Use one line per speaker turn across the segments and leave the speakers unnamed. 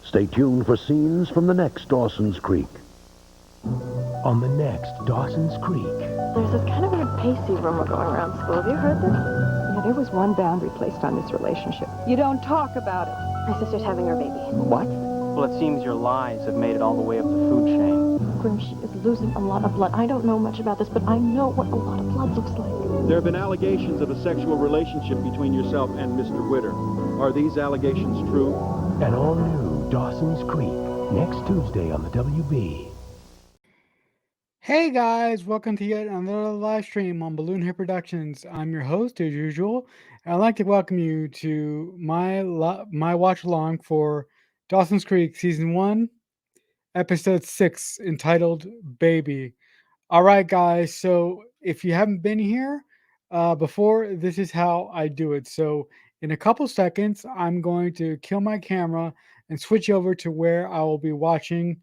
Stay tuned for scenes from the next Dawson's Creek. On the next Dawson's Creek.
There's this kind of weird Pacey rumor going around school. Have you heard this?
Yeah, there was one boundary placed on this relationship. You don't talk about it.
My sister's having her baby.
What?
Well, it seems your lies have made it all the way up the food chain.
Grim, she is losing a lot of blood. I don't know much about this, but I know what a lot of blood looks like.
There have been allegations of a sexual relationship between yourself and Mr. Witter. Are these allegations true?
An all-new Dawson's Creek, next Tuesday on the WB.
Hey guys, welcome to yet another live stream on Balloon Hit Productions. I'm your host as usual, and I'd like to welcome you to my watch along for Dawson's Creek Season 1, Episode 6, entitled Baby. All right, guys, so if you haven't been here before, this is how I do it. So in a couple seconds, I'm going to kill my camera and switch over to where I will be watching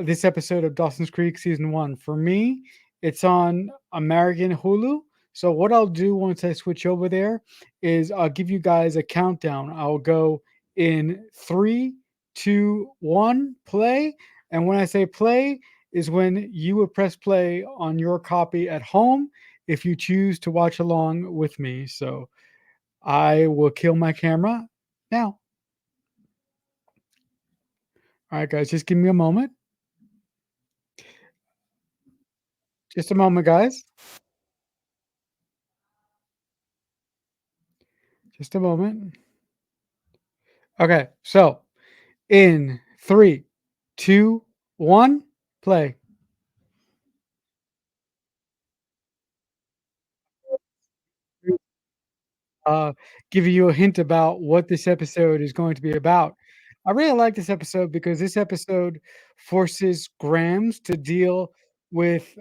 this episode of Dawson's Creek Season 1. For me, it's on American Hulu. So what I'll do once I switch over there is I'll give you guys a countdown. I'll go in 3, 2, 1, play. And when I say play is when you would press play on your copy at home if you choose to watch along with me. So I will kill my camera now. All right, guys, just give me a moment. Just a moment, guys. Just a moment. Okay, so in 3, 2, 1, play. Uh, Giving you a hint about what this episode is going to be about. I really like this episode because this episode forces Grams to deal with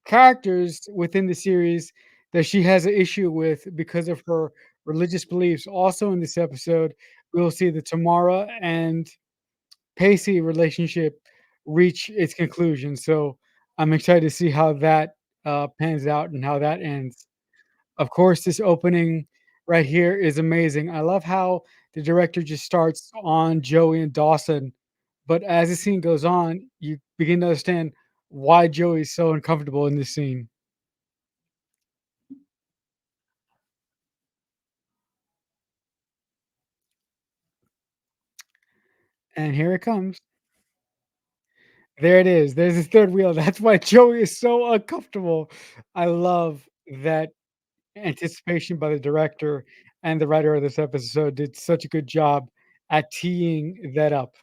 characters within the series that she has an issue with because of her religious beliefs. Also, in this episode, we'll see the Tamara and Pacey relationship reach its conclusion. So I'm excited to see how that pans out and how that ends. Of course, this opening right here is amazing. I love how the director just starts on Joey and Dawson, but as the scene goes on, you begin to understand why Joey's so uncomfortable in this scene. And here it comes. There it is. There's his third wheel. That's why Joey is so uncomfortable. I love that anticipation by the director and the writer of this episode did such a good job at teeing that up.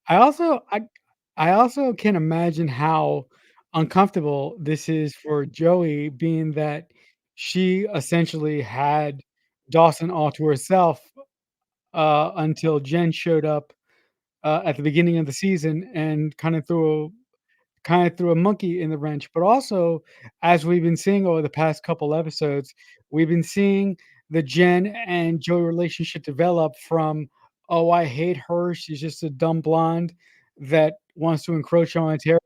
I also I I also can imagine how uncomfortable this is for Joey, being that she essentially had Dawson all to herself until Jen showed up at the beginning of the season and kind of threw a monkey in the wrench. But also, as we've been seeing over the past couple episodes, we've been seeing the Jen and Joey relationship develop from, oh, I hate her. She's just a dumb blonde that wants to encroach on my territory.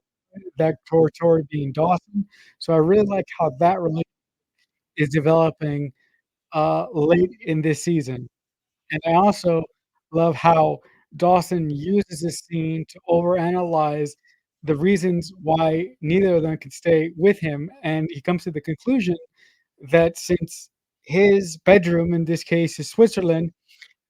That territory being Dawson. So I really like how that relationship is developing late in this season. And I also love how Dawson uses this scene to overanalyze the reasons why neither of them could stay with him, and he comes to the conclusion that since his bedroom, in this case, is Switzerland,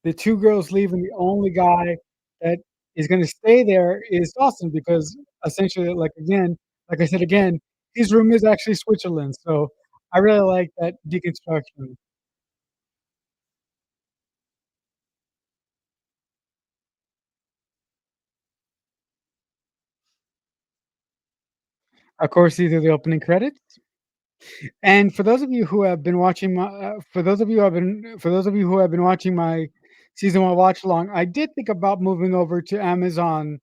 the two girls leave, and the only guy that is gonna stay there is Dawson because essentially, like, again, like I said again, his room is actually Switzerland, so I really like that deconstruction. Of course, these are the opening credits. And for those of you who have been watching my, for those of you who have been watching my season one watch along, I did think about moving over to Amazon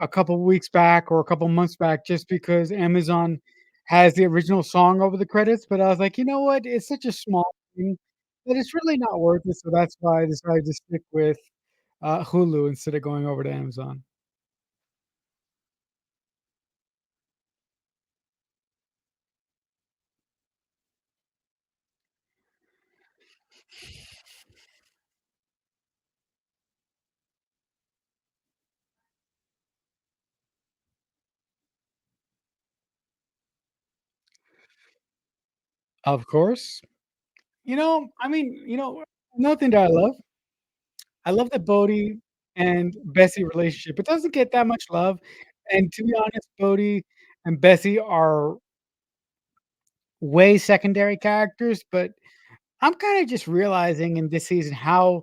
a couple weeks back or a couple months back, just because Amazon has the original song over the credits. But I was like, you know what? It's such a small thing that it's really not worth it. So that's why I decided to stick with Hulu instead of going over to Amazon. Of course. I mean, another thing that I love the Bodhi and Bessie relationship. It doesn't get that much love, and to be honest, Bodhi and Bessie are way secondary characters, but I'm kinda just realizing in this season how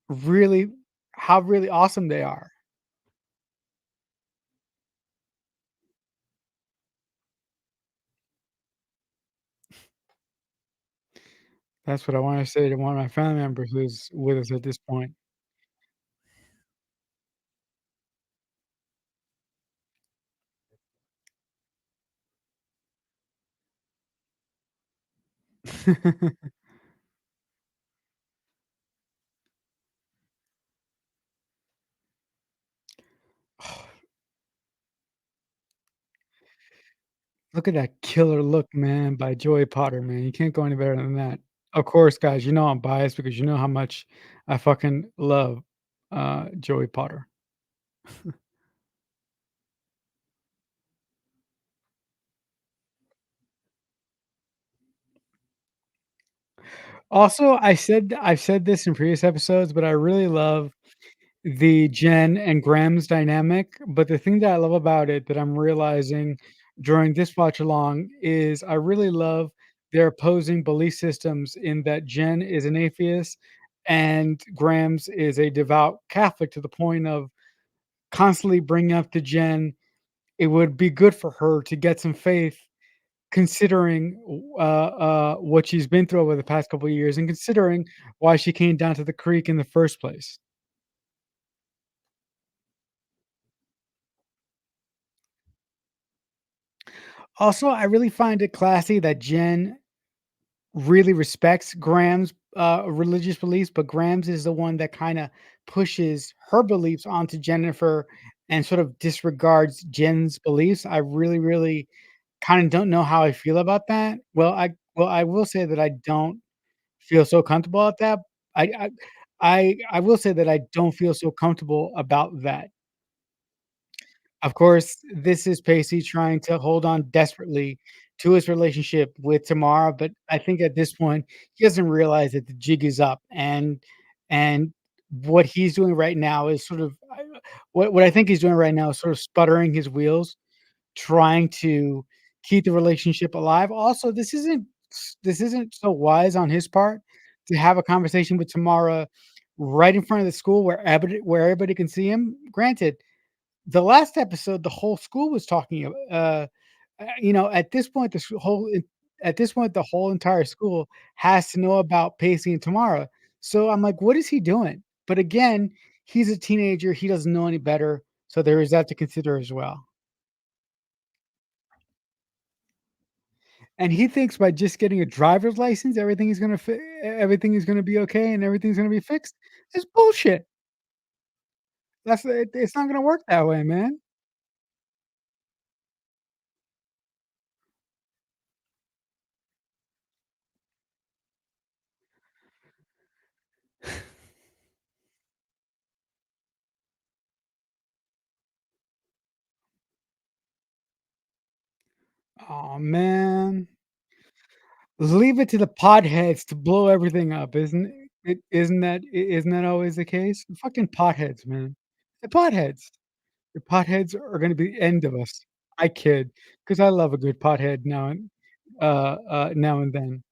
really how really awesome they are. That's what I wanna say to one of my family members who's with us at this point. Look at that killer look, man, by Joey Potter, man. You can't go any better than that. Of course, guys, I'm biased because you know how much I fucking love, Joey Potter. Also, I've said this in previous episodes, but I really love the Jen and Graham's dynamic, but the thing that I love about it that I'm realizing during this watch along is I really love their opposing belief systems in that Jen is an atheist and Graham's is a devout Catholic to the point of constantly bringing up to Jen, it would be good for her to get some faith considering what she's been through over the past couple of years and considering why she came down to the creek in the first place. Also, I really find it classy that Jen really respects Graham's religious beliefs, but Graham's is the one that kind of pushes her beliefs onto Jennifer and sort of disregards Jen's beliefs. I really, really kind of don't know how I feel about that. I will say that I don't feel so comfortable at that. I will say that I don't feel so comfortable about that. Of course, this is Pacey trying to hold on desperately to his relationship with Tamara, but I think at this point, he doesn't realize that the jig is up, and what he's doing right now is sort of what I think he's doing right now is sort of sputtering his wheels, trying to keep the relationship alive. Also, this isn't so wise on his part to have a conversation with Tamara right in front of the school where everybody can see him. Granted, the last episode, the whole school was talking at this point, at this point, the whole entire school has to know about Pacey and Tamara. So I'm like, what is he doing? But again, he's a teenager. He doesn't know any better. So there is that to consider as well. And he thinks by just getting a driver's license, everything is gonna be okay and everything's gonna be fixed. It's bullshit. It's not gonna work that way, man. Oh man. Leave it to the potheads to blow everything up, isn't that always the case? Fucking potheads, man. The potheads. The potheads are gonna be the end of us. I kid, because I love a good pothead now and then.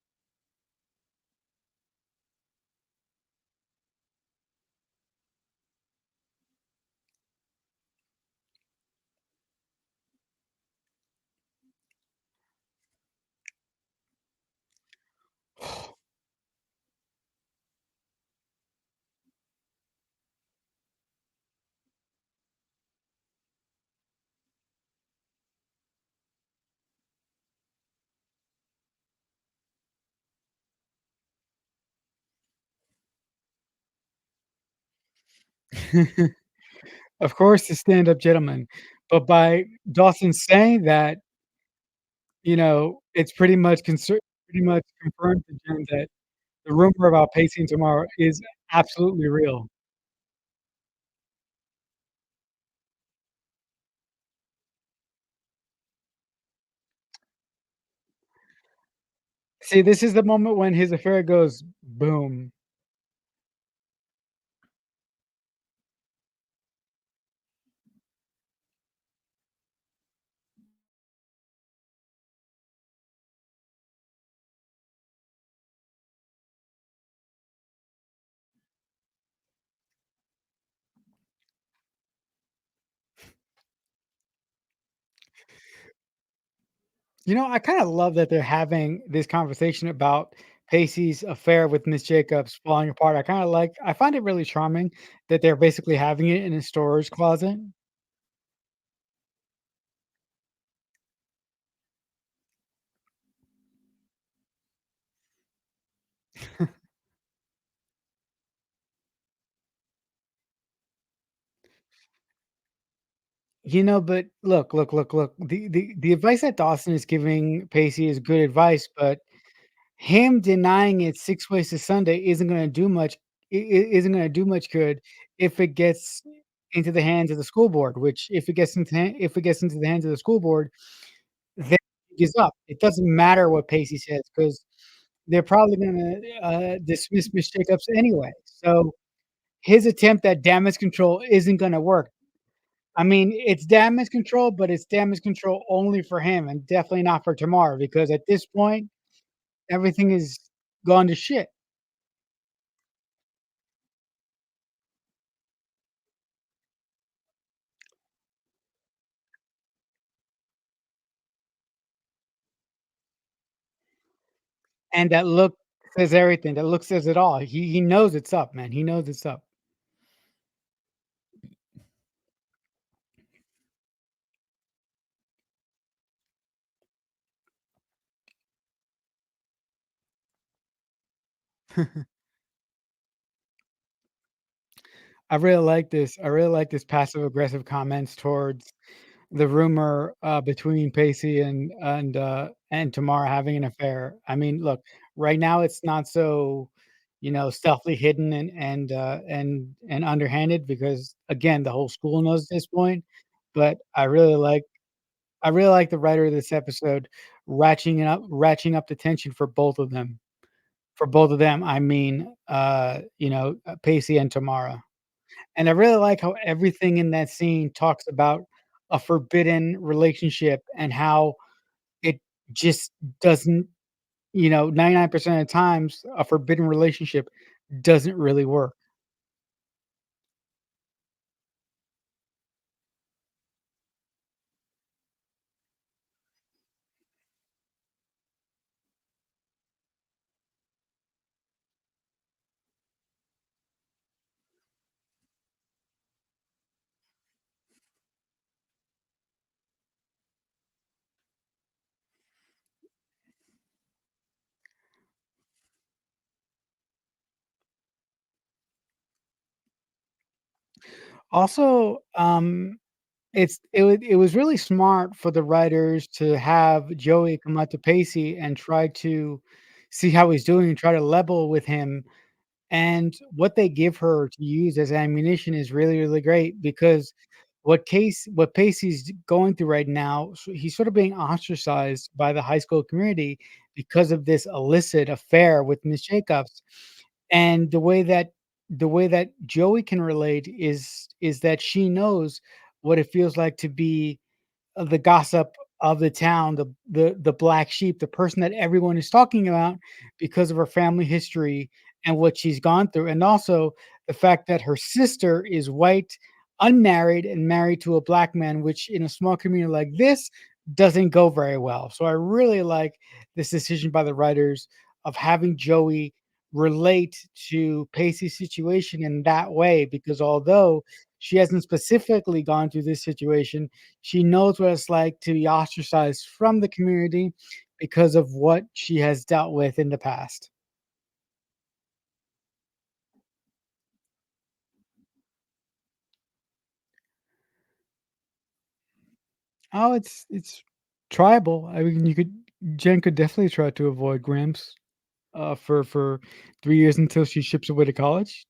Of course, the stand-up gentleman, but by Dawson saying that, it's pretty much confirmed to Jen that the rumor about Pacey and Tamara is absolutely real. See, this is the moment when his affair goes boom. I kinda love that they're having this conversation about Pacey's affair with Miss Jacobs falling apart. I find it really charming that they're basically having it in a storage closet. But look. The advice that Dawson is giving Pacey is good advice, but him denying it 6 ways to Sunday isn't gonna do much good if it gets into the hands of the school board, which if it gets into the hands of the school board, then it gives up. It doesn't matter what Pacey says because 'cause they're probably gonna, dismiss Miss Jacobs anyway. So, his attempt at damage control isn't gonna work. I mean, it's damage control, but it's damage control only for him and definitely not for Tamara because at this point, everything is gone to shit. And that look says everything. That look says it all. He knows it's up, man. He knows it's up. I really like this passive aggressive comments towards the rumor, between Pacey and Tamara having an affair. I mean, look, right now it's not so, stealthily hidden and underhanded because again, the whole school knows at this point. But I really like the writer of this episode ratcheting up the tension for both of them. For both of them, I mean, Pacey and Tamara. And I really like how everything in that scene talks about a forbidden relationship and how it just doesn't, 99% of the times, a forbidden relationship doesn't really work. Also, it was really smart for the writers to have Joey come out to Pacey and try to see how he's doing and try to level with him. And what they give her to use as ammunition is really, really great because what Pacey's going through right now, he's sort of being ostracized by the high school community because of this illicit affair with Miss Jacobs. And the way that Joey can relate is that she knows what it feels like to be the gossip of the town, the black sheep, the person that everyone is talking about because of her family history and what she's gone through, and also the fact that her sister is white, unmarried, and married to a black man, which in a small community like this doesn't go very well. So I really like this decision by the writers of having Joey relate to Pacey's situation in that way, because although she hasn't specifically gone through this situation, she knows what it's like to be ostracized from the community because of what she has dealt with in the past. Oh, it's tribal. I mean, you could Jen could definitely try to avoid Gramps, for 3 years until she ships away to college,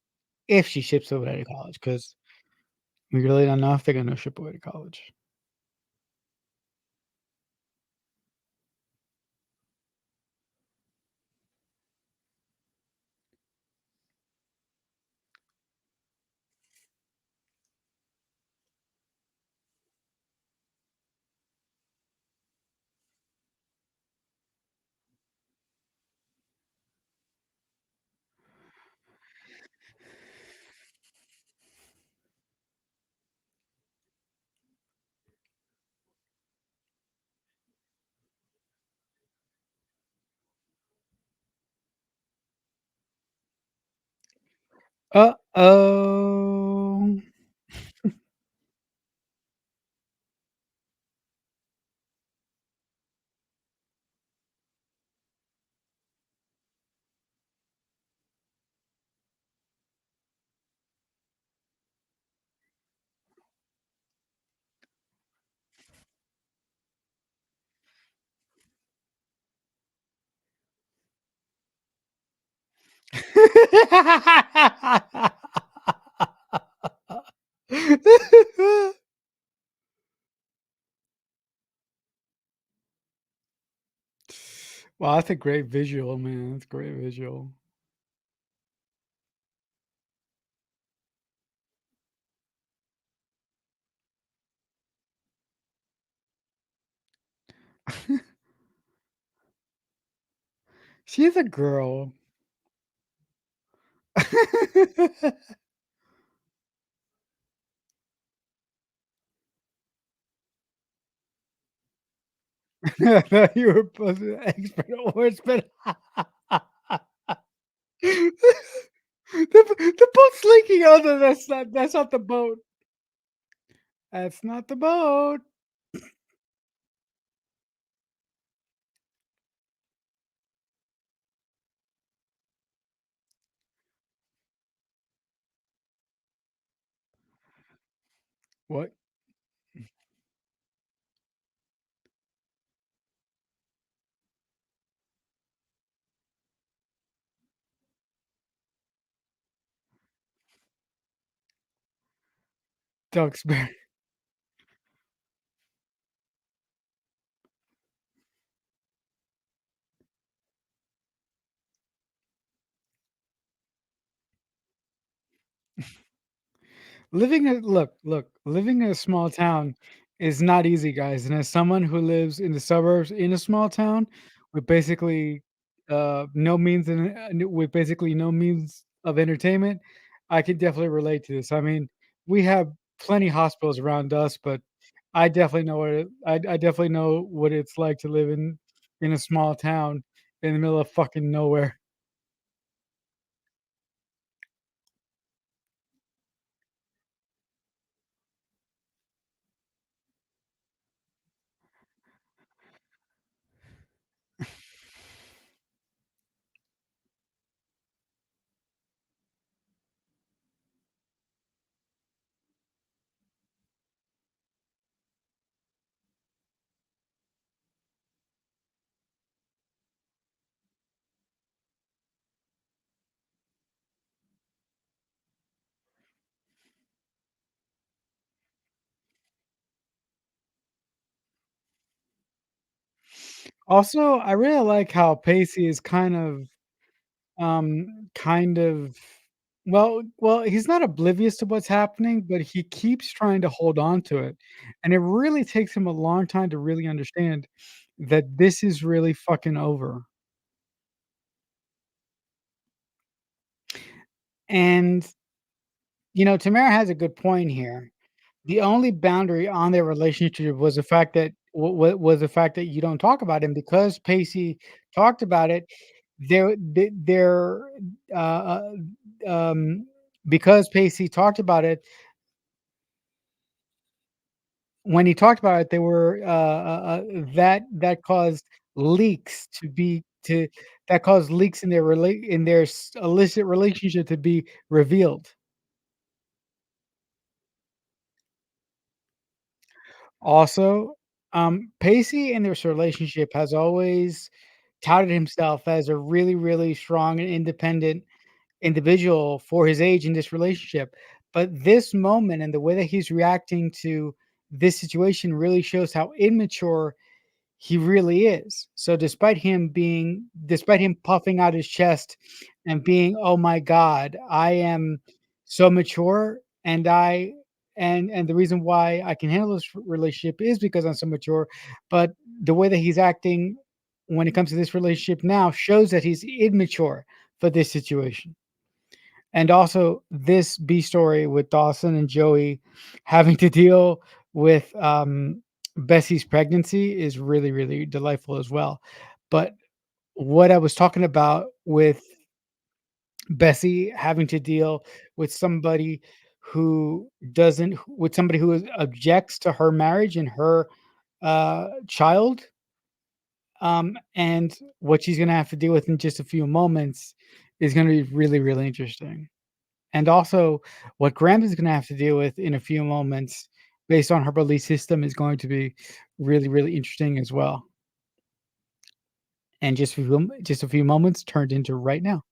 if she ships away to college, because we really don't know if they're gonna ship away to college. Uh-oh. Wow, that's a great visual, man. That's a great visual. She's a girl. I thought you were supposed to expert wordsmith. The boat's leaking. Oh, no, that's not the boat. That's not the boat. What? Duxbury. Living in a small town is not easy, guys, and as someone who lives in the suburbs in a small town with basically, with basically no means of entertainment, I can definitely relate to this. I mean, we have plenty hospitals around us, but I definitely know what it's like to live in a small town in the middle of fucking nowhere. Also, I really like how Pacey is kind of he's not oblivious to what's happening, but he keeps trying to hold on to it, and it really takes him a long time to really understand that this is really fucking over, and, Tamara has a good point here. The only boundary on their relationship was the fact that was the fact that you don't talk about it, and because Pacey talked about it, there, uh, um because Pacey talked about it, when he talked about it, they were, that caused leaks to be to that caused leaks in their illicit relationship to be revealed. Also Pacey in this relationship has always touted himself as a really, really strong and independent individual for his age in this relationship. But this moment and the way that he's reacting to this situation really shows how immature he really is. So despite him puffing out his chest and being, "Oh my god, I am so mature and and the reason why I can handle this relationship is because I'm so mature." But the way that he's acting when it comes to this relationship now shows that he's immature for this situation. And also this B story with Dawson and Joey having to deal with Bessie's pregnancy is really, really delightful as well. But what I was talking about with Bessie having to deal with somebody who doesn't with somebody who objects to her marriage and her child, and what she's gonna have to deal with in just a few moments is gonna be really, really interesting. And also, what Graham is gonna have to deal with in a few moments, based on her belief system, is going to be really, really interesting as well. And just a few moments turned into right now.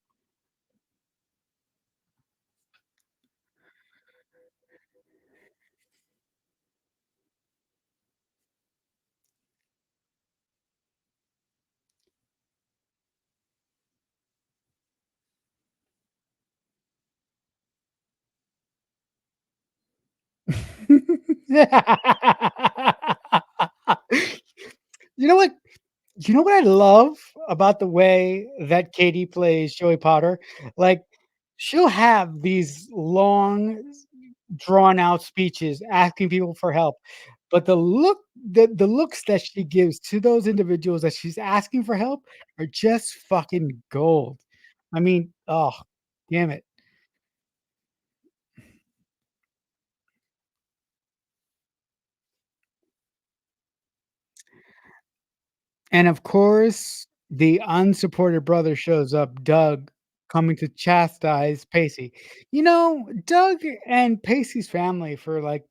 You know what? You know what I love about the way that Katie plays Joey Potter? Like, she'll have these long, drawn out speeches asking people for help, but the looks that she gives to those individuals that she's asking for help are just fucking gold. I mean, oh, damn it. And of course, the unsupported brother shows up, Doug, coming to chastise Pacey. You know, Doug and Pacey's family for like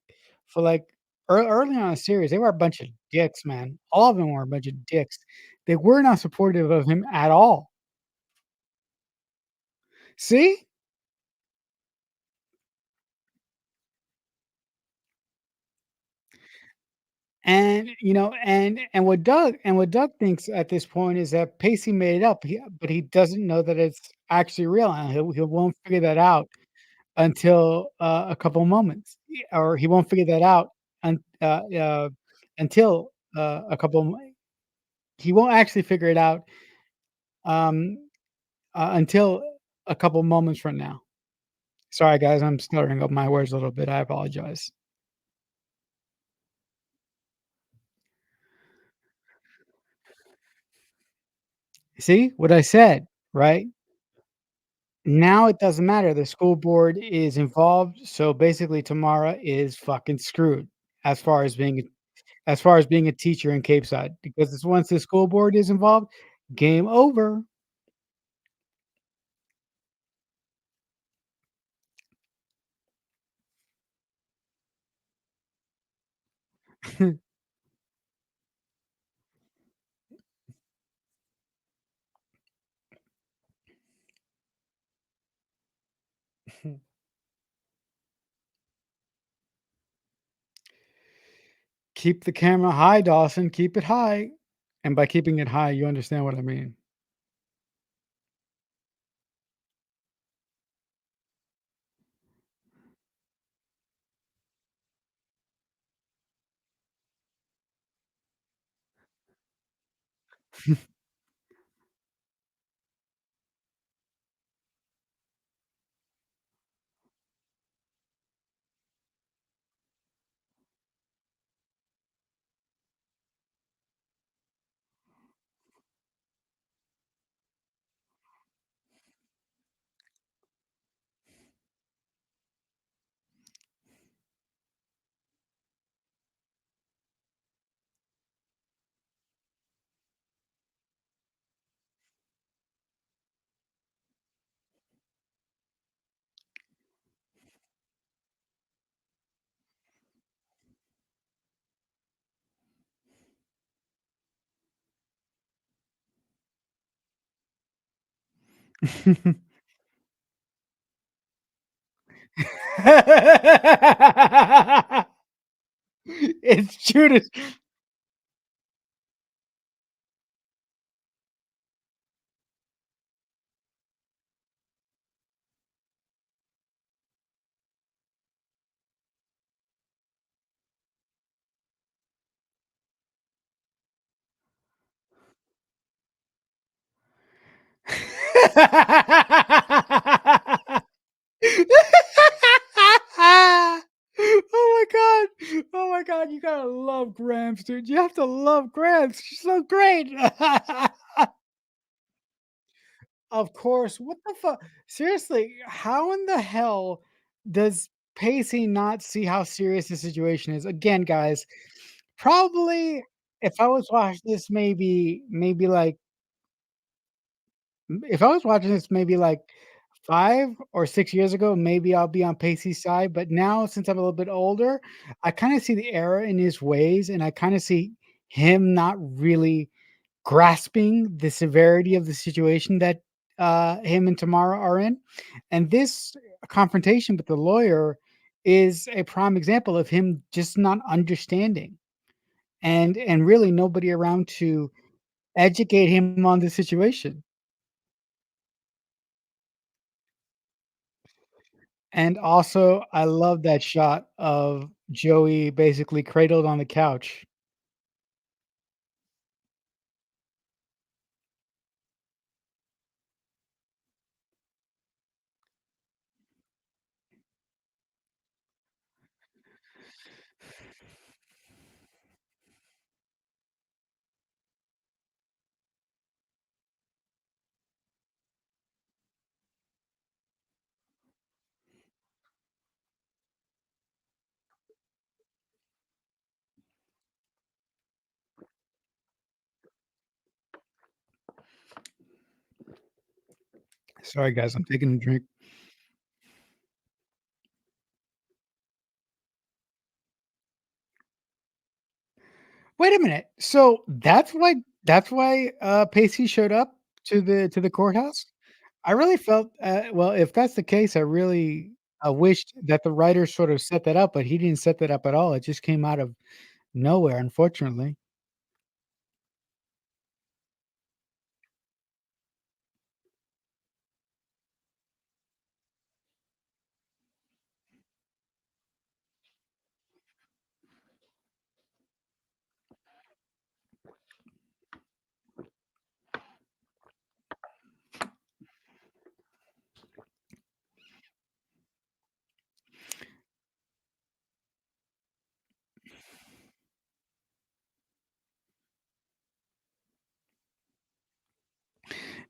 early on in the series, they were a bunch of dicks, man. All of them were a bunch of dicks. They were not supportive of him at all. See? And you know, and what Doug thinks at this point is that Pacey made it up, but he doesn't know that it's actually real, and he won't figure that out until, a couple moments, or he won't figure that out until, a couple mo he won't actually figure it out, um, until a couple moments from now. Sorry, guys, I'm slurring up my words a little bit, I apologize. See what I said, right? Now it doesn't matter, the school board is involved, so basically Tamara is fucking screwed as far as being a teacher in Capeside, because it's once the school board is involved, game over. Keep the camera high, Dawson, keep it high, and by keeping it high, you understand what I mean. It's Judas. Oh my god. Oh my god, you gotta love Gramps, dude. You have to love Gramps. She's so great. Of course. What the fuck? Seriously, how in the hell does Pacey not see how serious the situation is? Again, guys, probably if I was watching this maybe like if I was watching this maybe like 5 or 6 years ago, maybe I'll be on Pacey's side, but now since I'm a little bit older, I kinda see the error in his ways, and I kinda see him not really grasping the severity of the situation that, him and Tamara are in, and this confrontation with the lawyer is a prime example of him just not understanding, and really nobody around to educate him on the situation. And also, I love that shot of Joey basically cradled on the couch. Sorry, guys, I'm taking a drink. Wait a minute. So that's why Pacey showed up to the courthouse? I really felt, well, if that's the case, I really wished that the writer sort of set that up, but he didn't set that up at all. It just came out of nowhere, unfortunately.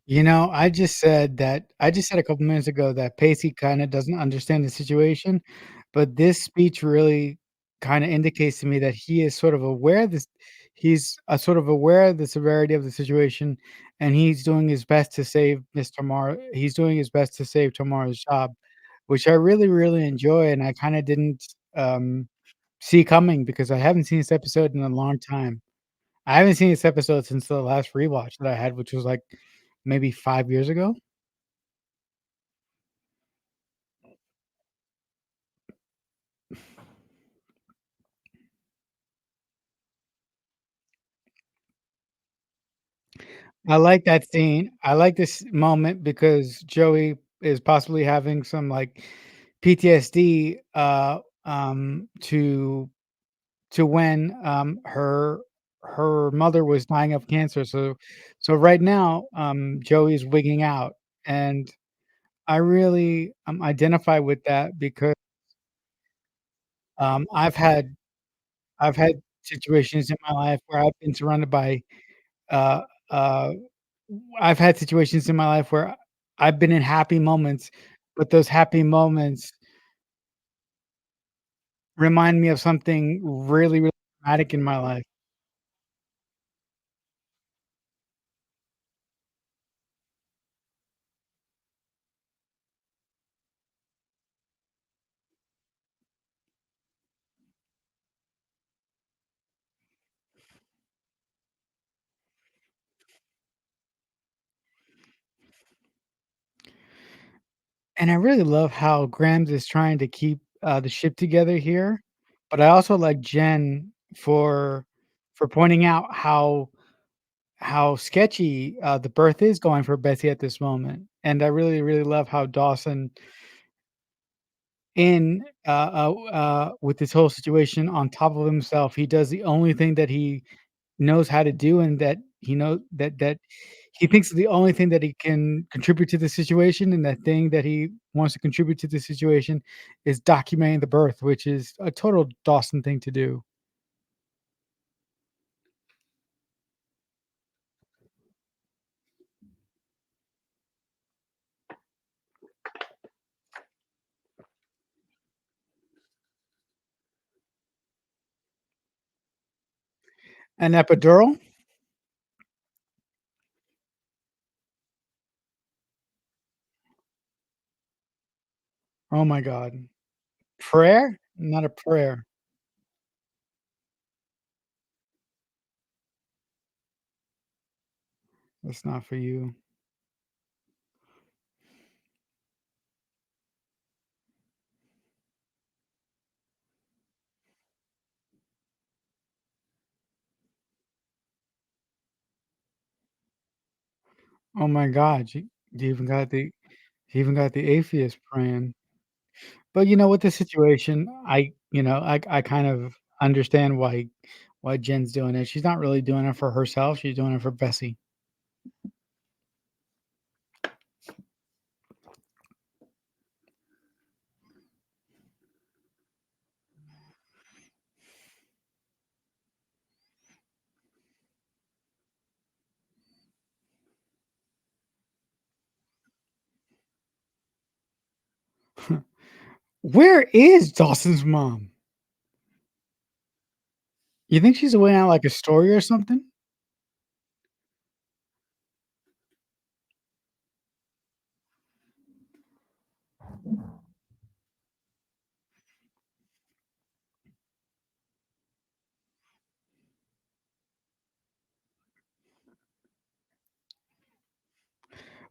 You know, I just said a couple minutes ago that Pacey kinda doesn't understand the situation, but this speech really kinda indicates to me that he is sort of aware this he's, sort of aware of the severity of the situation, and he's doing his best to save Miss Tamara he's doing his best to save Tamara's job, which I really, really enjoy, and I kinda didn't, see coming because I haven't seen this episode in a long time. I haven't seen this episode since the last rewatch that I had, which was, like, maybe 5 years ago? I like that scene. I like this moment because Joey is possibly having some, like, PTSD, to when, her mother was dying of cancer, so right now, Joey's wigging out, and I really, identify with that because, um, I've had I've had situations in my life where I've been surrounded by, uh, uh I've had situations in my life where I've been in happy moments, but those happy moments remind me of something really, really traumatic in my life. And I really love how Grams is trying to keep, the ship together here, but I also like Jen for pointing out how sketchy, the birth is going for Bessie at this moment, and I really, really love how Dawson with this whole situation on top of himself, he does the only thing that he knows how to do and that he know that he thinks the only thing that he can contribute to the situation, and that thing that he wants to contribute to the situation is documenting the birth, which is a total Dawson thing to do. An epidural? Oh my god. Prayer? Not a prayer. That's not for you. Oh my god, you even got the atheist praying. But, with the situation, I kind of understand why Jen's doing it. She's not really doing it for herself, she's doing it for Bessie. Where is Dawson's mom? You think she's away on, like, a story or something?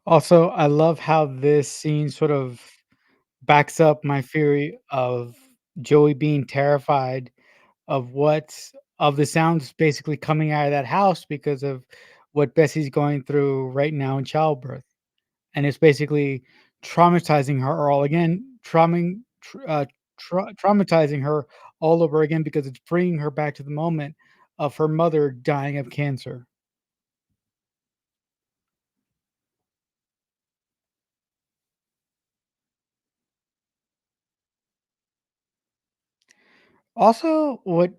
Also, I love how this scene sort of backs up my theory of Joey being terrified of the sounds basically coming out of that house because of what Bessie's going through right now in childbirth. And it's basically traumatizing her all again, traumatizing her all over again because it's bringing her back to the moment of her mother dying of cancer. Also, what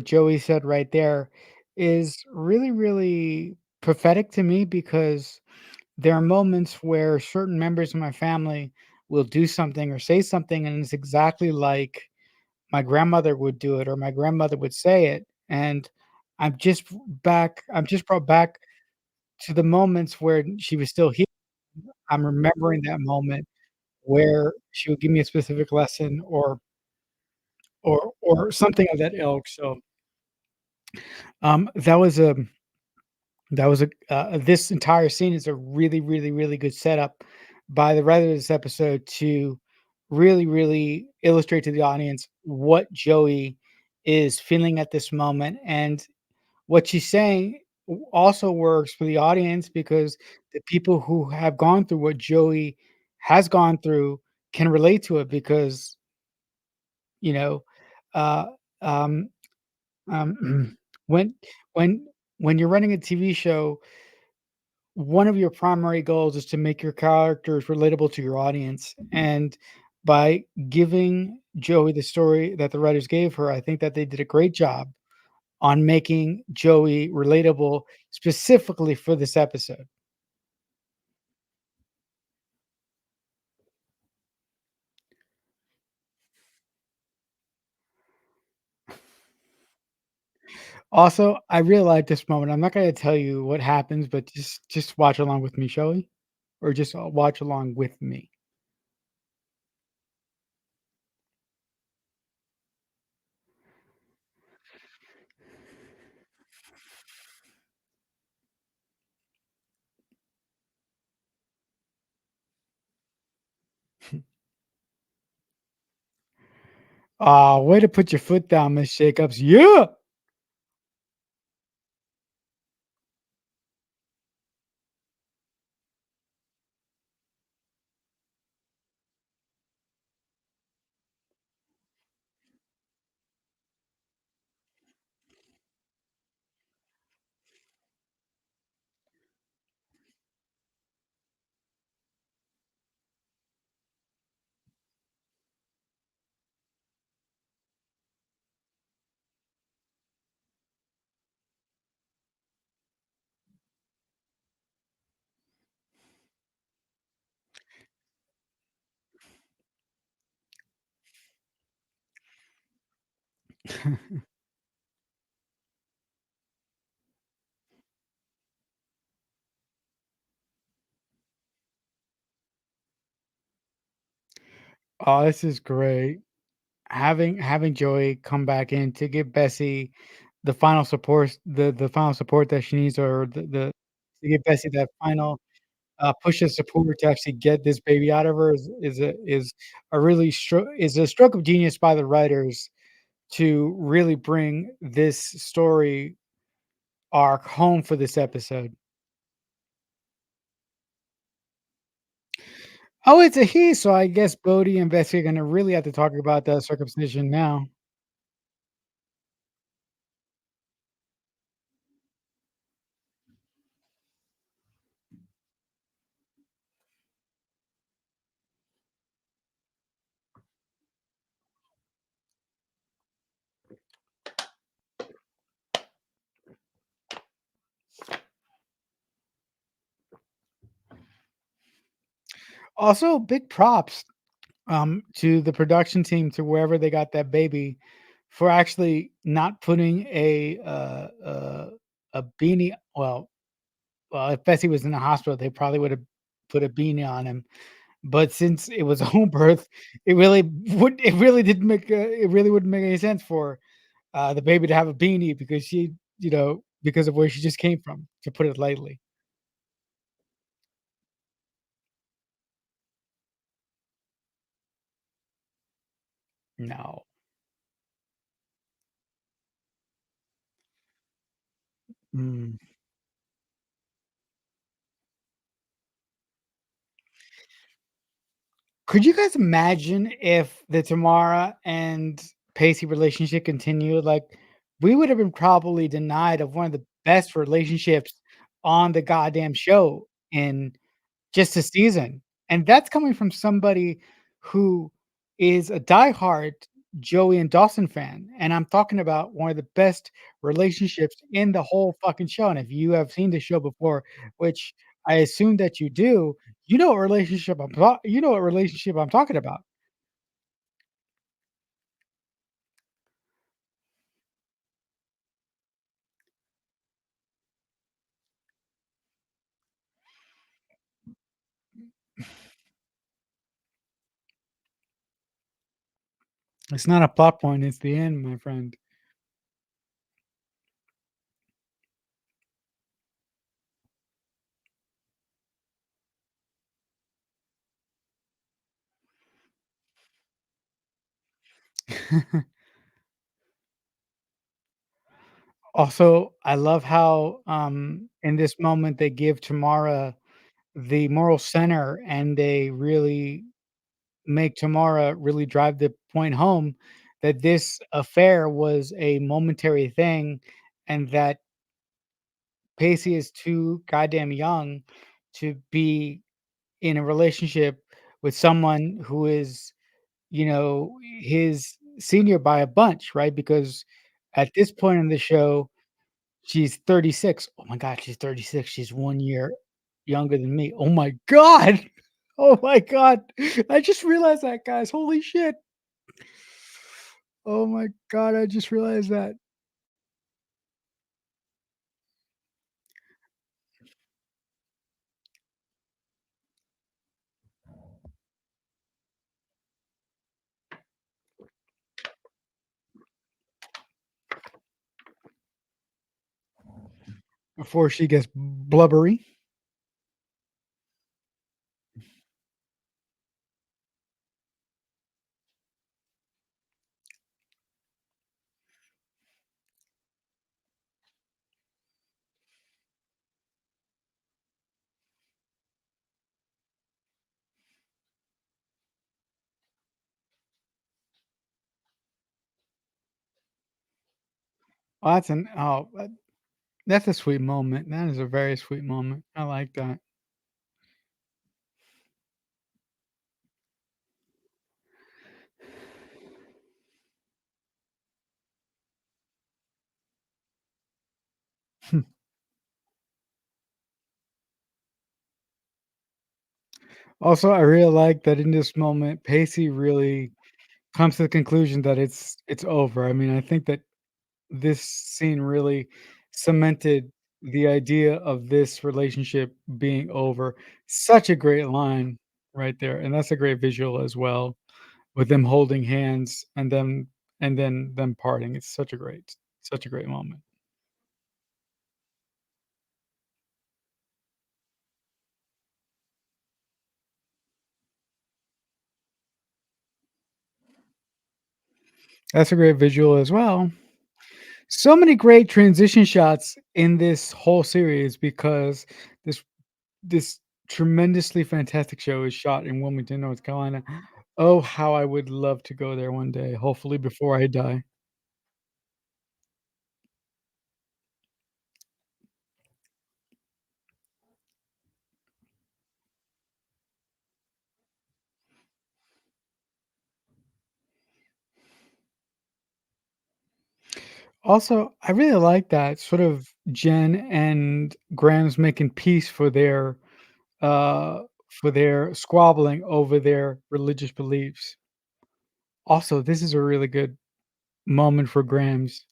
Joey said right there is really, really prophetic to me because there are moments where certain members of my family will do something or say something, and it's exactly like my grandmother would do it or my grandmother would say it, and I'm just brought back to the moments where she was still here. I'm remembering that moment where she would give me a specific lesson or something of that ilk, so, um, that was a this entire scene is a really, really, really good setup by the writer of this episode to really, really illustrate to the audience what Joey is feeling at this moment, and what she's saying also works for the audience because the people who have gone through what Joey has gone through can relate to it because, you know, uh, um, when when when you're running a TV show, one of your primary goals is to make your characters relatable to your audience. And by giving Joey the story that the writers gave her, I think that they did a great job on making Joey relatable specifically for this episode. Also, I really like this moment. I'm not going to tell you what happens, but just watch along with me, shall we? Or just watch along with me. Aw, way to put your foot down, Miss Jacobs. Yeah! Oh, this is great. Having Joey come back in to give Bessie the final support that she needs, or the to give Bessie that final, push of support to actually get this baby out of her is a really is a stroke of genius by the writers to really bring this story arc home for this episode. Oh, it's a he, so I guess Bodhi and Bessie are gonna really have to talk about that circumcision now. Also, big props, to the production team, to wherever they got that baby, for actually not putting a beanie. Well, if Bessie was in the hospital, they probably would have put a beanie on him. But since it was a home birth, it really didn't make it really wouldn't make any sense for the baby to have a beanie, because because of where she just came from, to put it lightly. No. Mm. Could you guys imagine if the Tamara and Pacey relationship continued? Like, we would have been probably denied of one of the best relationships on the goddamn show in just a season, and that's coming from somebody who is a diehard Joey and Dawson fan, and I'm talking about one of the best relationships in the whole fucking show. And if you have seen the show before, which I assume that you do, you know what relationship I'm talking about. It's not a plot point, it's the end, my friend. Also, I love how, in this moment, they give Tamara the moral center, and they really make Tamara really drive the point home that this affair was a momentary thing, and that Pacey is too goddamn young to be in a relationship with someone who is, his senior by a bunch, right? Because at this point in the show, she's 36. Oh my god, she's 36. She's 1 year younger than me. Oh my god. Oh my god. I just realized that, guys. Holy shit. Oh my god, I just realized that. Before she gets blubbery. Oh, that's a sweet moment. That is a very sweet moment. I like that. Also, I really like that in this moment, Pacey really comes to the conclusion that it's over. I mean, I think that this scene really cemented the idea of this relationship being over. Such a great line right there, and that's a great visual as well, with them holding hands and then them parting. It's such a great moment. That's a great visual as well. So many great transition shots in this whole series because this this tremendously fantastic show is shot in Wilmington, North Carolina. Oh, how I would love to go there one day, hopefully before I die. Also, I really like that sort of Jen and Graham's making peace for their squabbling over their religious beliefs. Also, this is a really good moment for Graham's.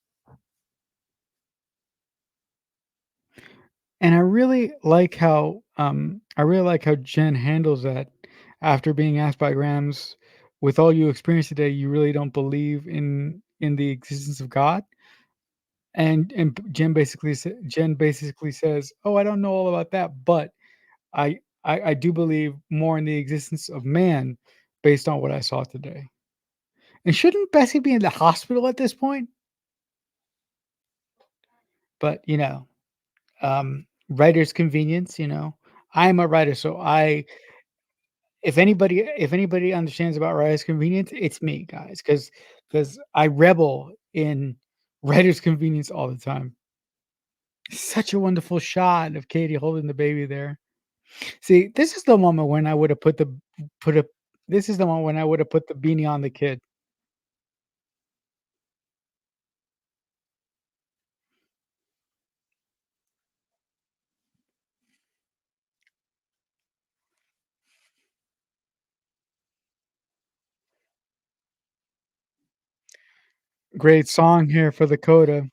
And I really like how Jen handles that after being asked by Grams, "With all you experienced today, you really don't believe in the existence of God?" And Jen basically says, "Oh, I don't know all about that, but I do believe more in the existence of man based on what I saw today." And shouldn't Bessie be in the hospital at this point? But, writer's convenience, I'm a writer, so I if anybody understands about writer's convenience, it's me, guys, because I rebel in writer's convenience all the time. Such a wonderful shot of Katie holding the baby there. See, this is the moment when I would have put a this is the one when I would have put the beanie on the kid. Great song here for the coda.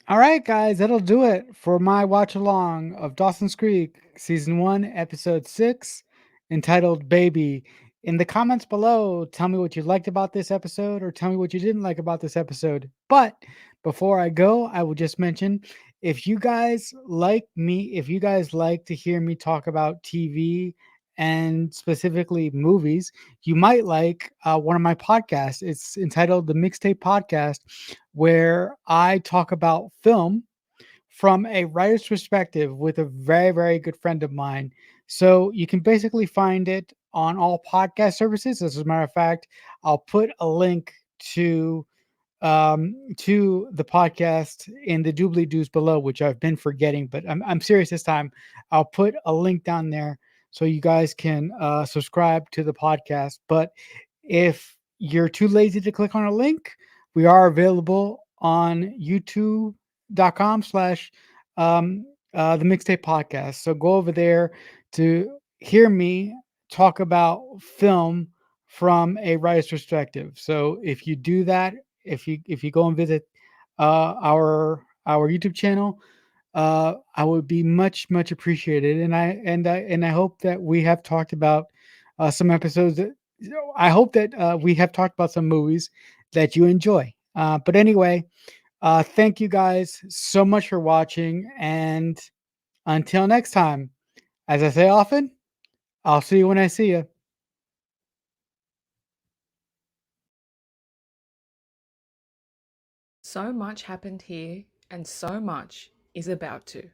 All right, guys, that'll do it for my watch along of Dawson's Creek, season 1, episode 6, entitled Baby. In the comments below, tell me what you liked about this episode or tell me what you didn't like about this episode. But before I go, I will just mention if you guys like to hear me talk about TV and specifically movies, you might like one of my podcasts. It's entitled The Mixtape Podcast, where I talk about film from a writer's perspective with a very, very good friend of mine. So you can basically find it on all podcast services. As a matter of fact, I'll put a link to the podcast in the doobly doos below, which I've been forgetting, but I'm serious this time. I'll put a link down there so you guys can subscribe to the podcast. But if you're too lazy to click on a link, we are available on youtube.com/, the mixtape podcast. So go over there to hear me talk about film from a writer's perspective. So if you do that, if you go and visit our YouTube channel, I would be much appreciated. And I hope that we have talked about some episodes that I hope that we have talked about some movies that you enjoy. But anyway, thank you guys so much for watching, and until next time, as I say often, I'll see you when I see you.
So much happened here, and so much is about to.